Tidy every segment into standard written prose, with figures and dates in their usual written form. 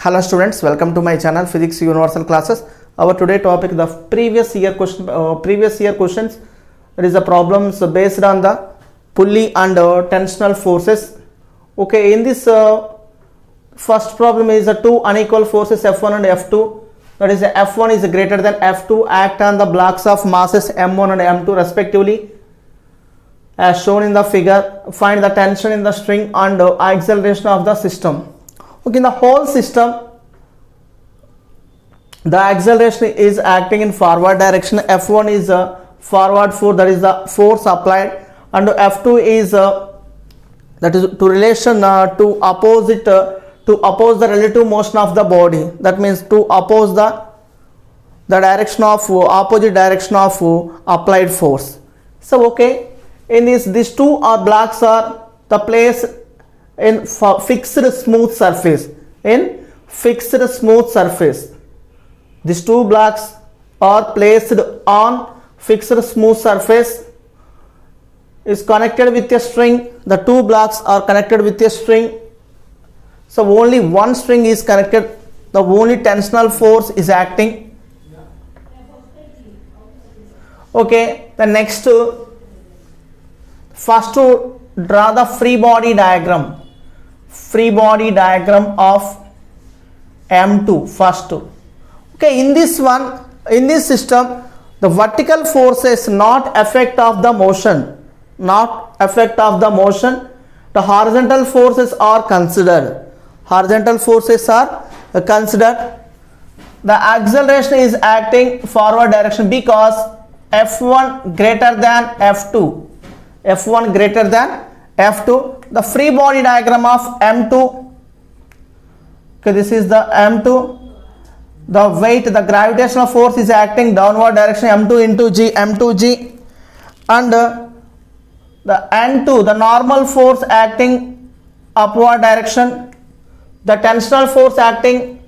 Hello students, welcome to my channel Physics Universal Classes. Our today topic, the previous year questions. There is a problems based on the pulley and tensional forces. Okay, in this first problem is two unequal forces F1 and F2. That is F1 is greater than F2 act on the blocks of masses M1 and M2 respectively. As shown in the figure, find the tension in the string and acceleration of the system. Okay, in the whole system, the acceleration is acting in forward direction. F1 is forward force, that is the force applied, and F2 is that is to relation to oppose the relative motion of the body. That means to oppose the direction of opposite direction of applied force. So okay, in these two blocks are the place in fixed smooth surface. These two blocks are placed on fixed smooth surface, is connected with a string. The two blocks are connected with a string. So only one string is connected. The only tensional force is acting. Okay, the next, first to draw the free body diagram of M2 first. Okay, in this system, the vertical forces not affect of the motion. The horizontal forces are considered. The acceleration is acting forward direction because F1 greater than F2. The free body diagram of M2. Okay, this is the M2. The weight, the gravitational force is acting downward direction, M2 into G, and the N2, the normal force acting upward direction, the tensional force acting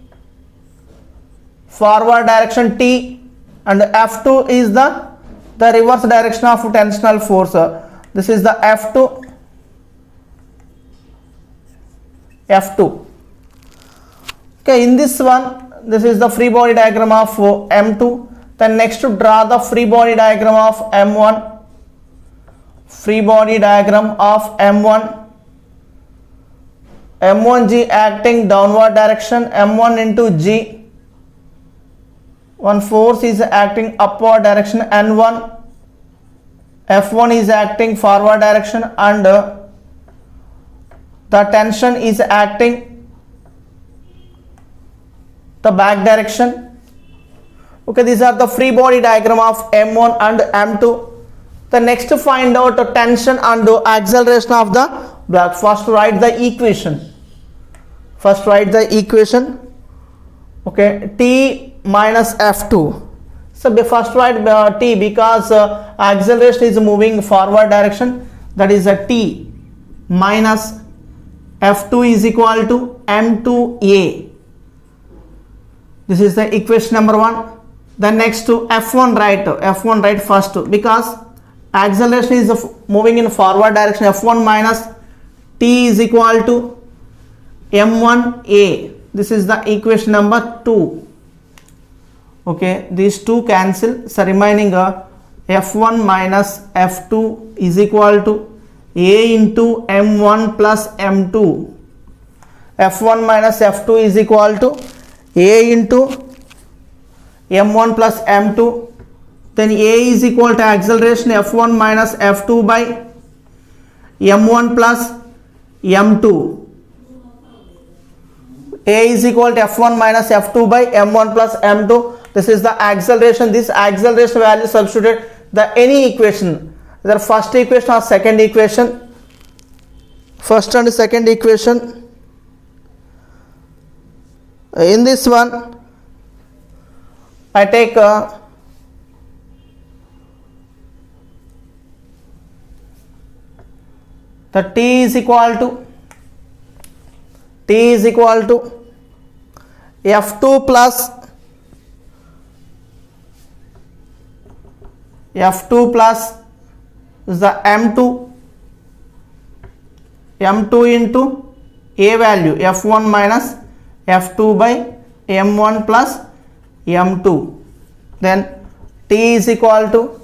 forward direction T, and F2 is the reverse direction of tensional force. This is the F2. Okay, in this one, this is the free body diagram of M2. Then next to draw the free body diagram of M1. M1G acting downward direction, M1 into G. One force is acting upward direction, N1. F1 is acting forward direction, and the tension is acting the back direction. Okay, these are the free body diagram of M1 and M2. The next to find out the tension and the acceleration of the block. First write the equation. Okay, T minus F2. So first write T because acceleration is moving forward direction. That is a T minus F2 is equal to M2A. This is the equation number 1. Then next to F1 write first because acceleration is moving in forward direction. F1 minus T is equal to M1A. This is the equation number 2. Okay, these two cancel. So remaining F1 minus F2 is equal to A into M1 plus M2. F1 minus F2 is equal to A into M1 plus M2. Then A is equal to acceleration F1 minus F2 by M1 plus M2. A is equal to F1 minus F2 by M1 plus M2. This is the acceleration. This acceleration value substituted the any equation, the first equation or second equation. First and second equation. In this one, I take the T is equal to F2 plus the M2 into A value F1 minus F2 by M1 plus M2. Then T is equal to,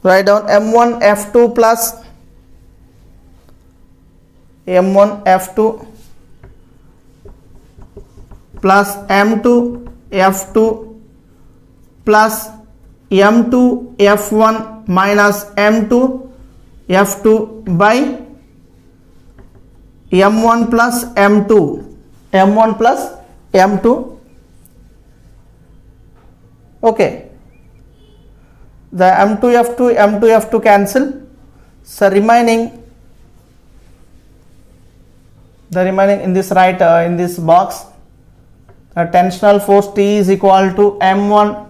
write down M1 F2 plus M1 F2 plus M2 F2 plus M2 F1 minus M2 F2 by M1 plus M2. M1 plus M2. Okay. The M2 F2 cancel. So remaining in this in this box, a tensional force T is equal to M1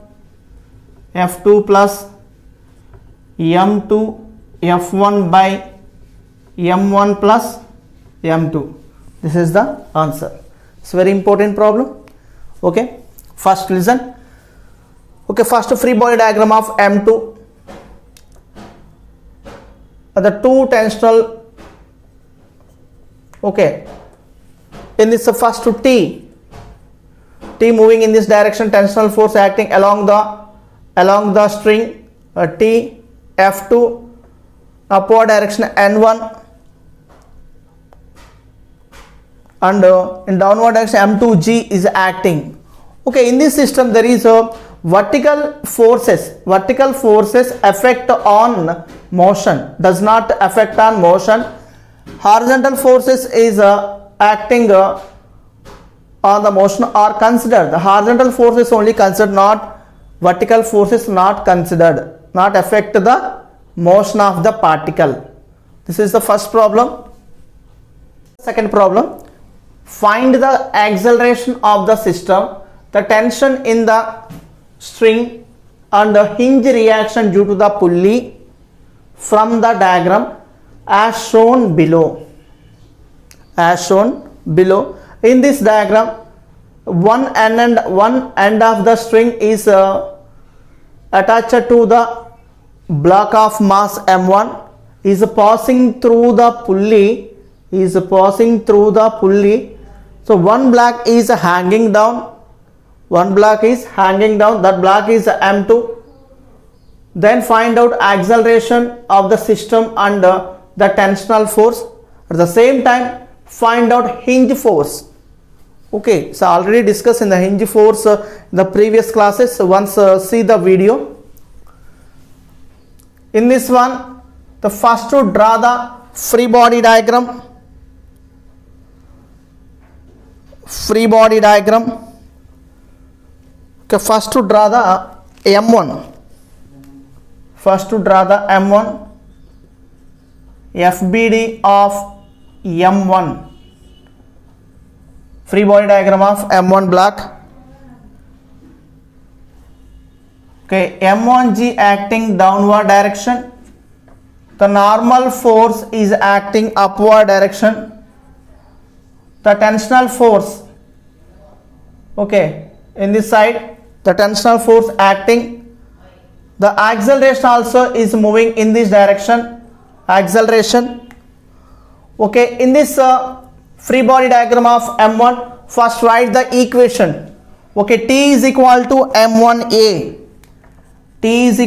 F2 plus M2 F1 by M1 plus M2. This is the answer. It's a very important problem. Okay, first listen. Okay, first free body diagram of M2. The two tensional, okay, in this first T moving in this direction, tensional force acting along the string T, F2 upward direction N1, and in downward direction M2G is acting. Okay, in this system there is a vertical forces affect on motion, does not affect on motion. Horizontal forces is acting on the motion are considered. The horizontal forces only considered, not vertical forces not considered, not affect the motion of the particle. This is the first problem. Second problem, find the acceleration of the system, the tension in the string and the hinge reaction due to the pulley from the diagram as shown below. In this diagram, one end of the string is attached to the block of mass M1, is passing through the pulley. So one block is hanging down. That block is M2. Then find out acceleration of the system and the tensional force. At the same time, find out hinge force. Okay, so already discussed in the hinge force in the previous classes. So once see the video. In this one, the first to draw the free body diagram. Okay, first to draw the M1. FBD of M1. Free body diagram of M1 block. Okay, M1G acting downward direction. The normal force is acting upward direction. The tensional force, okay, in this side, the tensional force acting. The acceleration also is moving in this direction. Acceleration. Okay, in this free body diagram of M1, first write the equation. Okay, T is equal to M1A. This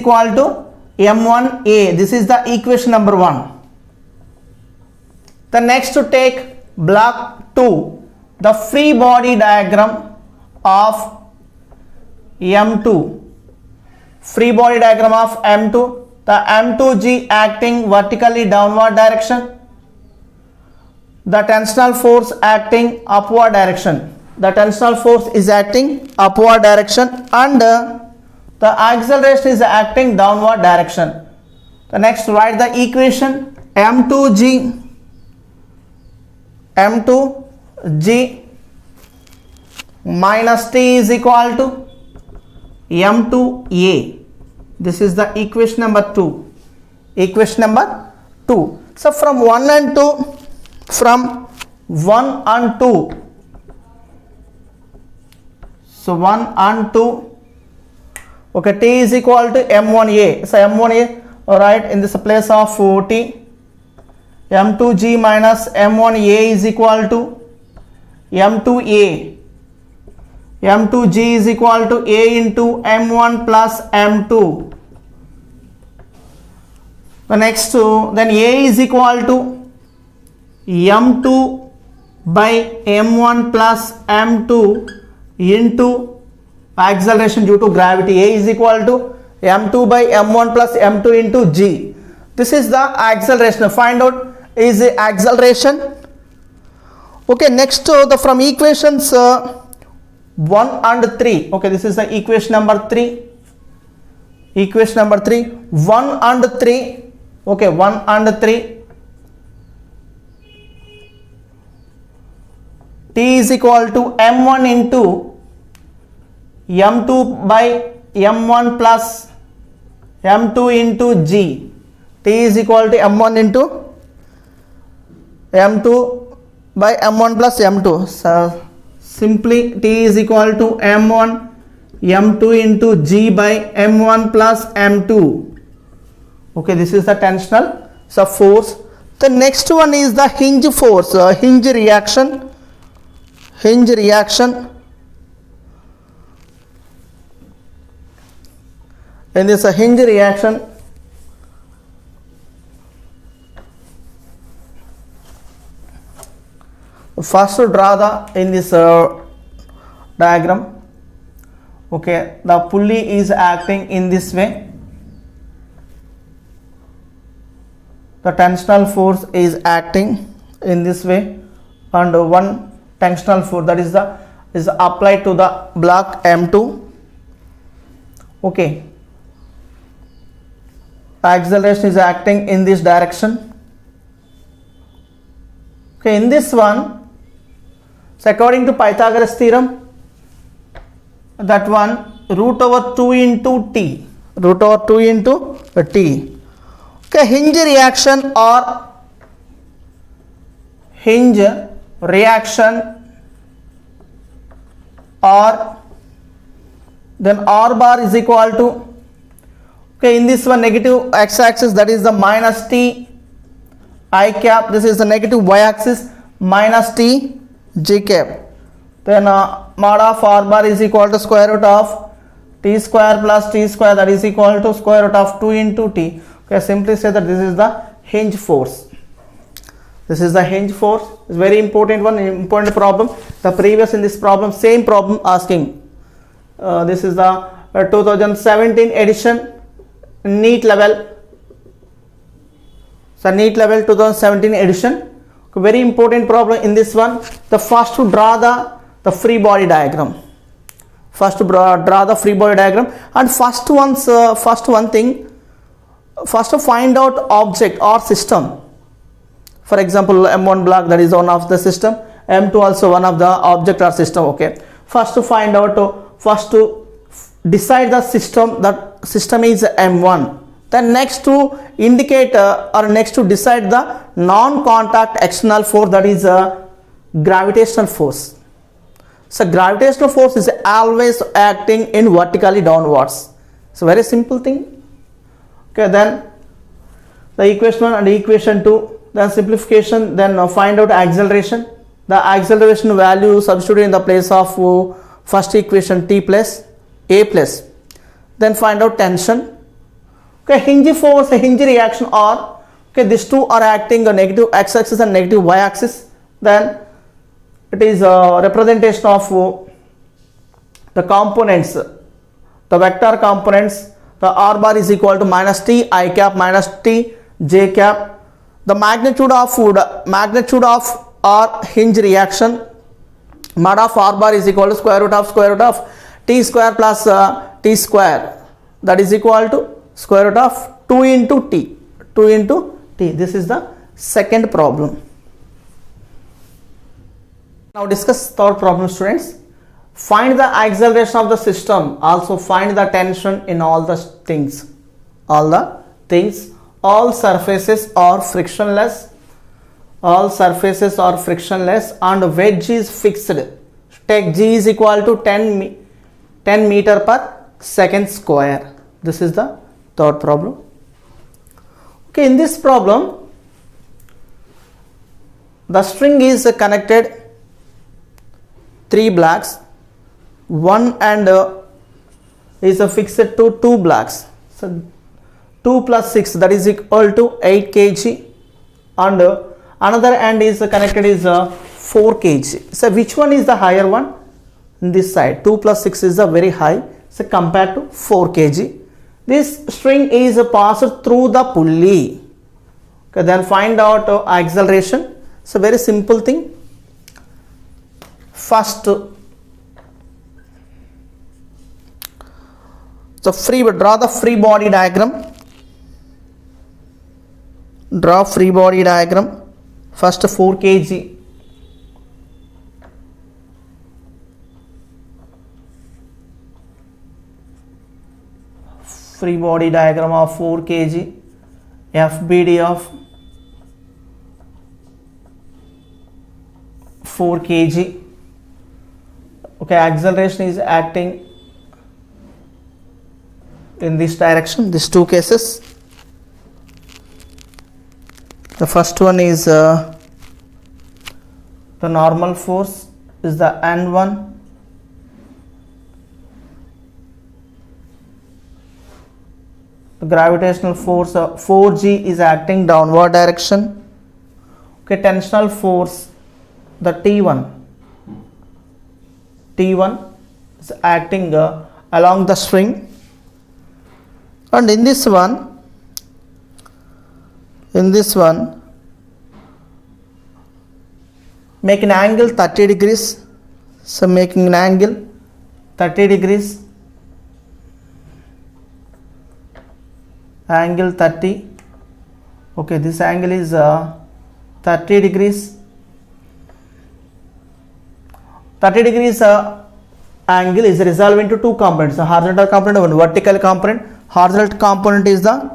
is the equation number 1. The next to take block 2, the free body diagram of M2. The M2G acting vertically downward direction. The tensional force acting upward direction. The tensional force is acting upward direction and the acceleration is acting downward direction. The next write the equation M2G minus T is equal to M2A. This is the equation number 2. So from 1 and 2, so 1 and 2, okay, T is equal to M1A. So M1A, alright, in this place of T, M2G minus M1A is equal to M2A, M2G is equal to A into M1 plus M2. The next, then A is equal to M2 by M1 plus M2 into acceleration due to gravity. A is equal to M2 by M1 plus M2 into G. This is the acceleration. Find out is the acceleration. Okay, next from equations 1 and 3. Okay, this is the equation number 3. Equation number 3. 1 and 3. Okay, 1 and 3. T is equal to M1 into M2 by M1 plus M2 into G. T is equal to M1 into M2 by M1 plus M2. So simply T is equal to M1 M2 into G by M1 plus M2. Okay, this is the tensional force. The next one is the hinge force, hinge reaction. Hinge reaction. In this hinge reaction, first to draw the in this diagram. Okay, the pulley is acting in this way. The tensional force is acting in this way, and one tensional force that is applied to the block M2. Okay, acceleration is acting in this direction. Okay, in this one, so according to Pythagoras theorem, that one root over 2 into T, root over 2 into T. Okay, hinge reaction or hinge reaction, or then R bar is equal to, okay, in this one negative x-axis, that is the minus T I cap, this is the negative y-axis, minus T J cap. Then mod of R bar is equal to square root of T square plus T square, that is equal to square root of 2 into T. Okay, simply say that this is the hinge force. This is the hinge force. It's very important one, important problem. The previous in this problem, same problem asking. This is the 2017 edition NEET level. So NEET level 2017 edition. Okay, very important problem in this one. The first to draw the free body diagram. First to draw the free body diagram, and first one thing. First to find out object or system. For example, M1 block, that is one of the system, M2 also one of the object or system. Okay, first to find out, first to decide the system, that system is M1. Then next to indicate or next to decide the non-contact external force, that is gravitational force. So gravitational force is always acting in vertically downwards. It's a very simple thing. Okay, then the equation 1 and equation 2, then simplification, then find out acceleration. The acceleration value substitute in the place of first equation T plus A plus. Then find out tension. Okay, hinge force, hinge reaction, or okay, these two are acting on negative x-axis and negative y-axis. Then it is a representation of the components, the vector components. The R bar is equal to minus T I cap minus T J cap. The magnitude of R hinge reaction, mod of R bar is equal to square root of T square plus T square, that is equal to square root of 2 into T. This is the second problem. Now discuss third problem, students. Find the acceleration of the system, also find the tension in all the things. All surfaces are frictionless. All surfaces are frictionless and wedge is fixed. Take G is equal to 10 meter per second square. This is the third problem. Okay, in this problem, the string is connected 3 blacks, 1 and is fixed to 2 blacks. So 2 plus 6, that is equal to 8 kg, and another end is connected is 4 kg. So which one is the higher one? In this side 2 plus 6 is a very high, so compared to 4 kg. This string is passed through the pulley. Okay, then find out acceleration. It's a very simple thing. First, draw the free body diagram. Draw free body diagram. First 4 kg. Free body diagram of 4 kg. FBD of 4 kg. Okay, acceleration is acting in this direction, these two cases. The first one is the normal force is the N1. The gravitational force 4G is acting downward direction. Okay, tensional force the T1 is acting along the string, and in this one make an angle 30 degrees. So making an angle 30 degrees, angle 30. Okay, this angle is 30 degrees. 30 degrees angle is resolved into two components, a horizontal component and vertical component. Horizontal component is the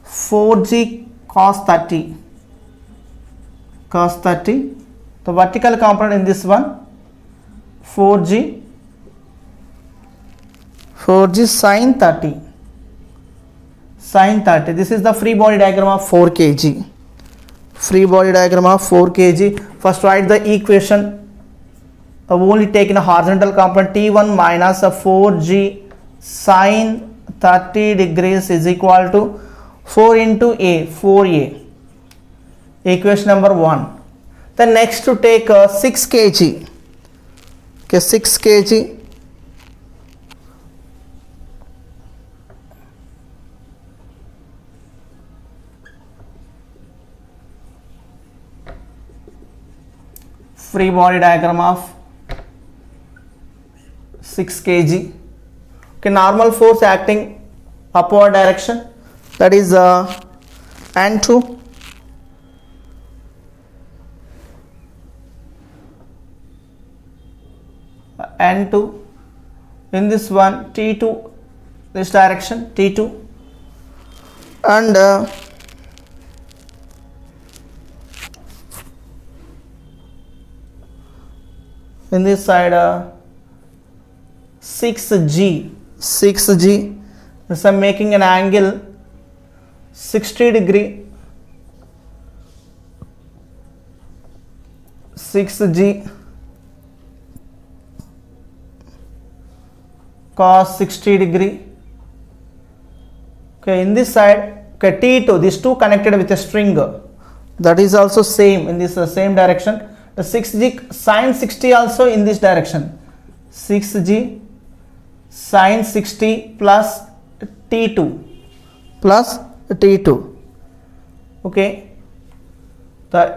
4G cos 30. The vertical component in this one 4G sin 30. This is the free body diagram of 4 kg. First write the equation. I've only taken a horizontal component T1 minus a 4G sin 30 degrees is equal to 4 into A, 4A. Equation number 1. Then next to take 6 kg. Okay, 6 kg. Free body diagram of 6 kg. Okay, normal force acting upward direction, that is N2. In this one T2, this direction T2, and in this side 6G. This I'm making an angle 60 degree. 6G cos 60 degree. Okay, in this side, okay, T2, these two connected with a string, that is also same in this same direction. The 6G sin 60 also in this direction. 6G sin 60 plus T2 Okay,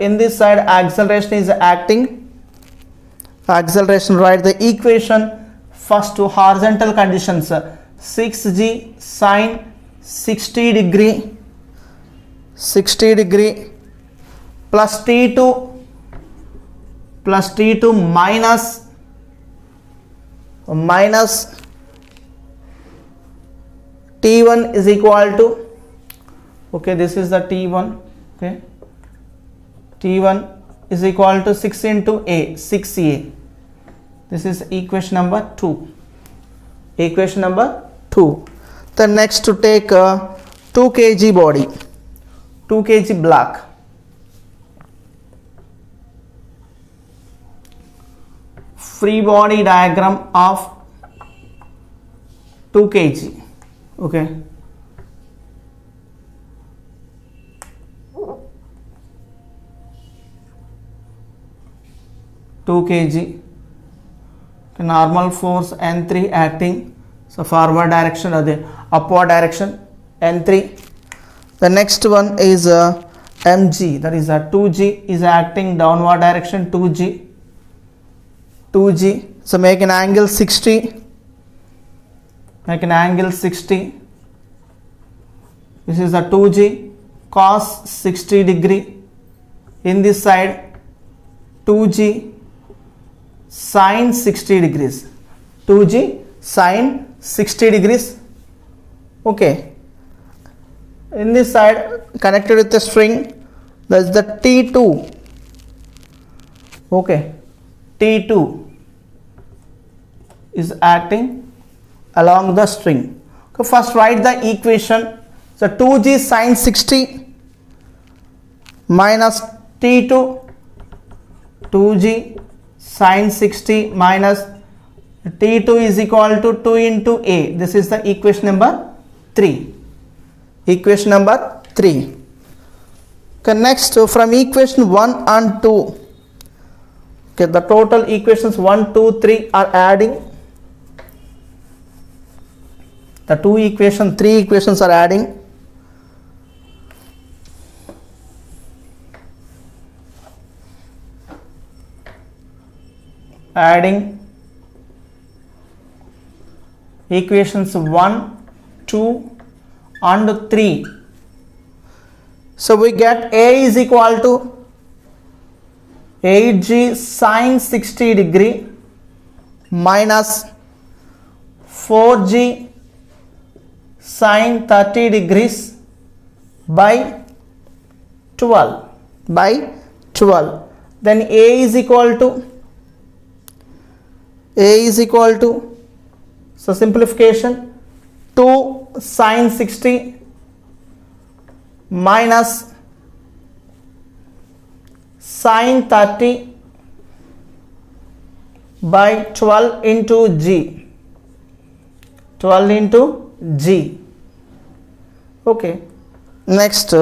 in this side acceleration is acting. Acceleration, write the equation first to horizontal conditions. 6G sin 60 degree plus T2 minus T1 is equal to, okay, this is the T1, okay, T1 is equal to 6 into A, 6A. This is equation number 2. Then next to take 2 kg body, 2 kg block. free body diagram of 2 kg. Okay, normal force N3 acting, so forward direction or the upward direction N3. The next one is mg, that is 2g is acting downward direction 2g. So make an angle 60, this is the 2g cos 60 degree. In this side 2g sin 60 degrees, 2g sin 60 degrees. Okay, in this side connected with the string, that's the T2. Okay, T2 is acting along the string. Okay, first write the equation. So 2g sin 60 minus T2, 2g sin 60 minus T2 is equal to 2 into A. This is the equation number 3. Okay, next from equation 1 and 2, okay, the total equations 1, 2, 3 are adding. The 3 equations are adding. Equations 1, 2 and 3. So we get A is equal to 8g sin 60 degree minus 4g sin 30 degrees by 12. Then A is equal to, so simplification, 2 sin 60 minus sin 30 by 12 into g. Okay, next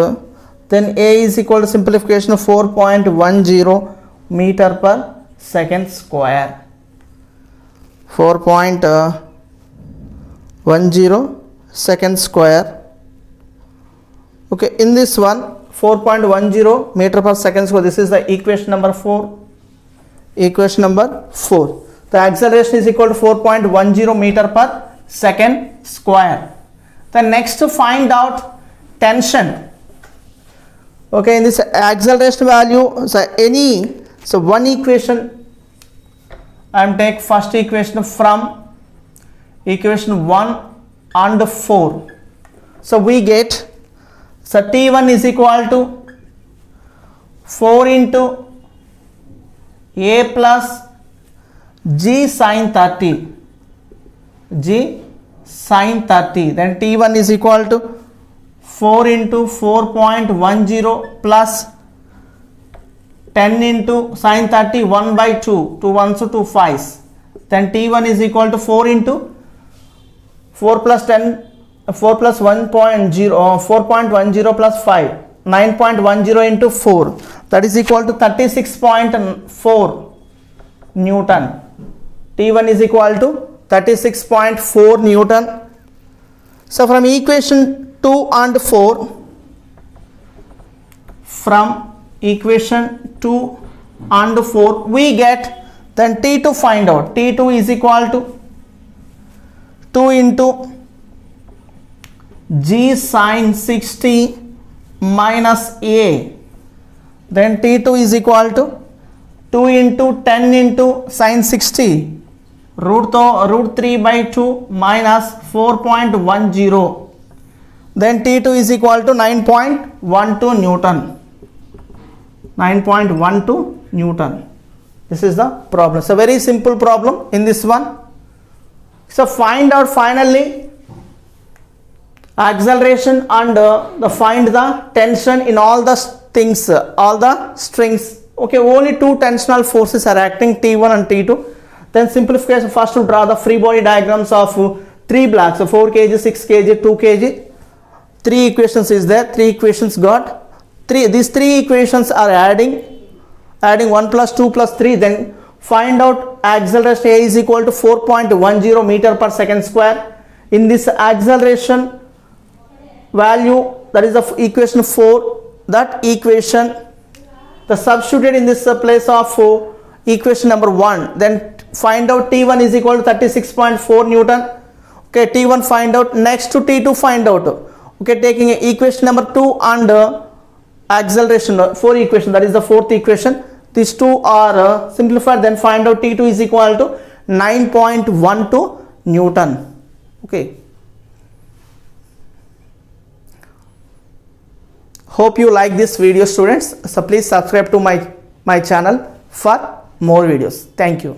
then A is equal to simplification of 4.10 meter per second square. 4.10 second square. Okay, in this one 4.10 meter per second square, this is the equation number 4. The acceleration is equal to 4.10 meter per second square. Then next to find out tension. Okay, in this acceleration value, so one equation I am take first equation from equation 1 and 4. So we get, so T1 is equal to 4 into A plus g sin 30. Then T1 is equal to 4 into 4.10 plus 10 into sin 30, 1 by 2, 2 1s to 2 5s. Then T1 is equal to 4 into 4 plus 10, 4 plus 1.0, 4.10 plus 5, 9.10 into 4, that is equal to 36.4 Newton. T1 is equal to 36.4 Newton. So from equation 2 and 4, we get then T2 find out. T2 is equal to 2 into g sin 60 minus A. Then T2 is equal to 2 into 10 into sin 60 root 3 by 2 minus 4.10. Then T2 is equal to 9.12 Newton. 9.12 Newton. This is the problem. It's a very simple problem in this one. So find out finally acceleration and find the tension in all the things, all the strings. Okay, only two tensional forces are acting, T1 and T2. Then simplification, first to draw the free body diagrams of 3 blocks, so 4 kg, 6 kg, 2 kg. 3 equations is there, 3 equations got. These 3 equations are adding 1 plus 2 plus 3, then find out acceleration A is equal to 4.10 meter per second square. In this acceleration value, that is the equation 4, that equation, the substituted in this place of equation number 1, then find out T1 is equal to 36.4 Newton. Okay, T1 find out, next to T2 find out. Okay, taking equation number 2 and acceleration, 4 equation, that is the 4th equation. These two are simplified, then find out T2 is equal to 9.12 Newton. Okay. Hope you like this video, students. So please subscribe to my channel for more videos. Thank you.